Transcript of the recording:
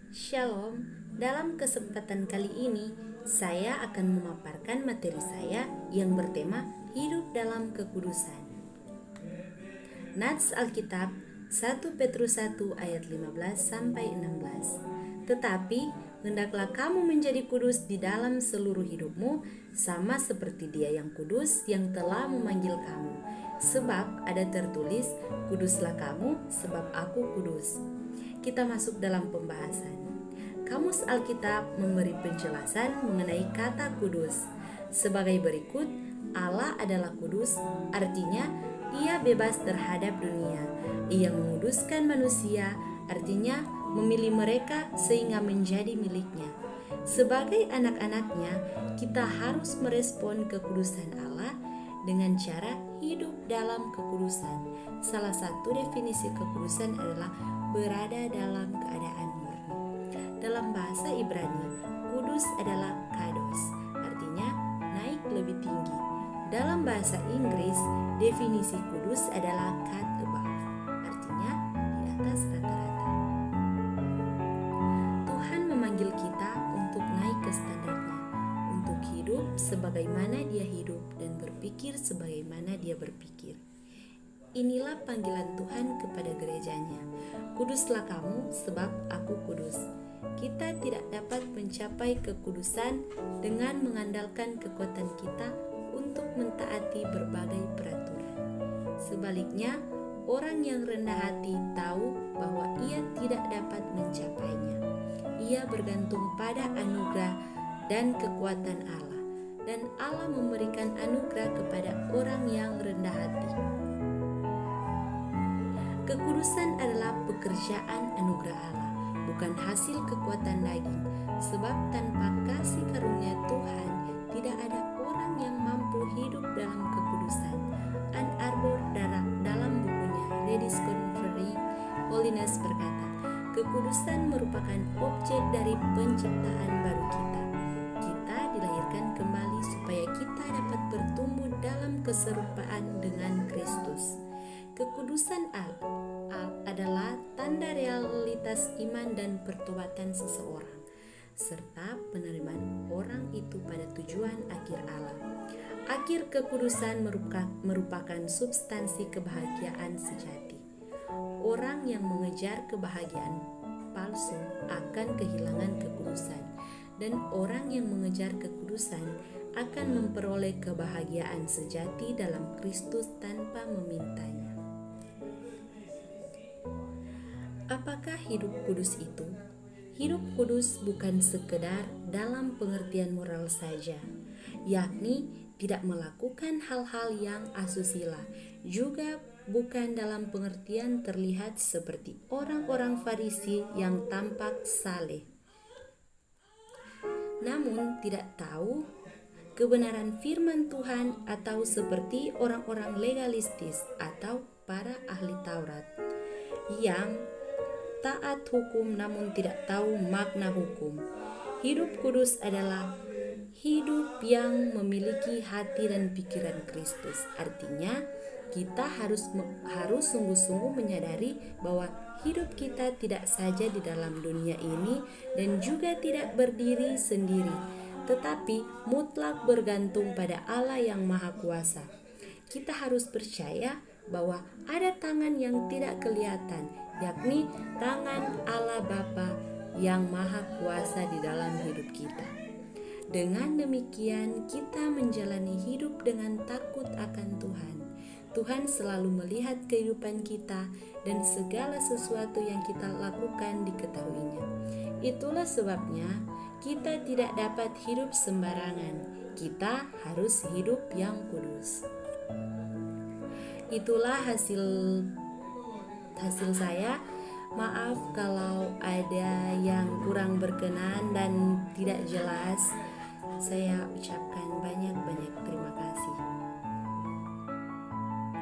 Shalom, dalam kesempatan kali ini saya akan memaparkan materi saya yang bertema hidup dalam kekudusan. Nats Alkitab 1 Petrus 1 ayat 15-16. Tetapi hendaklah kamu menjadi kudus di dalam seluruh hidupmu, sama seperti Dia yang kudus yang telah memanggil kamu. Sebab ada tertulis, kuduslah kamu sebab aku kudus. Kita masuk dalam pembahasan. Kamus Alkitab memberi penjelasan mengenai kata kudus sebagai berikut. Allah adalah kudus, artinya Ia bebas terhadap dunia. Ia menguduskan manusia, artinya memilih mereka sehingga menjadi miliknya. Sebagai anak-anaknya, kita harus merespon kekudusan Allah dengan cara hidup dalam kekudusan. Salah satu definisi kekudusan adalah berada dalam keadaan murni. Dalam bahasa Ibrani, kudus adalah kados, artinya naik lebih tinggi. Dalam bahasa Inggris, definisi kudus adalah cut above, artinya di atas rata-rata. Tuhan memanggil kita untuk naik ke standarnya, untuk hidup sebagaimana Dia hidup dan berpikir sebagaimana Dia berpikir. Inilah panggilan Tuhan kepada gerejanya. Kuduslah kamu sebab aku kudus. Kita tidak dapat mencapai kekudusan dengan mengandalkan kekuatan kita untuk mentaati berbagai peraturan. Sebaliknya, orang yang rendah hati tahu bahwa ia tidak dapat mencapainya. Ia bergantung pada anugerah dan kekuatan Allah, dan Allah memberikan anugerah kepada orang yang rendah hati. Kekudusan adalah pekerjaan anugerah Allah, bukan hasil kekuatan daging, sebab tanpa kasih karunia Tuhan tidak ada orang yang mampu hidup dalam kekudusan. Ann Arbor dalam bukunya Ladies Conferring Holiness berkata, kekudusan merupakan objek dari penciptaan baru kita. Kita dilahirkan kembali supaya kita dapat bertumbuh dalam keserupaan dengan Kristus. Kekudusan adalah tanda realitas iman dan pertobatan seseorang, serta penerimaan orang itu pada tujuan akhir Allah. Akhir kekudusan merupakan substansi kebahagiaan sejati. Orang yang mengejar kebahagiaan palsu akan kehilangan kekudusan, dan orang yang mengejar kekudusan akan memperoleh kebahagiaan sejati dalam Kristus tanpa memintanya. Apakah hidup kudus itu? Hidup kudus bukan sekedar dalam pengertian moral saja, yakni tidak melakukan hal-hal yang asusila, juga bukan dalam pengertian terlihat seperti orang-orang Farisi yang tampak saleh, namun tidak tahu kebenaran firman Tuhan, atau seperti orang-orang legalistis atau para ahli Taurat yang taat hukum namun tidak tahu makna hukum. Hidup kudus adalah hidup yang memiliki hati dan pikiran Kristus. Artinya, kita harus sungguh-sungguh menyadari bahwa hidup kita tidak saja di dalam dunia ini dan juga tidak berdiri sendiri, tetapi mutlak bergantung pada Allah yang Maha Kuasa. Kita harus percaya bahwa ada tangan yang tidak kelihatan, yakni tangan Allah Bapa yang Maha Kuasa di dalam hidup kita. Dengan demikian, kita menjalani hidup dengan takut akan Tuhan. Tuhan selalu melihat kehidupan kita dan segala sesuatu yang kita lakukan diketahuinya. Itulah sebabnya kita tidak dapat hidup sembarangan. Kita harus hidup yang kudus. Itulah hasil saya. Maaf kalau ada yang kurang berkenan dan tidak jelas. Saya ucapkan banyak-banyak terima kasih.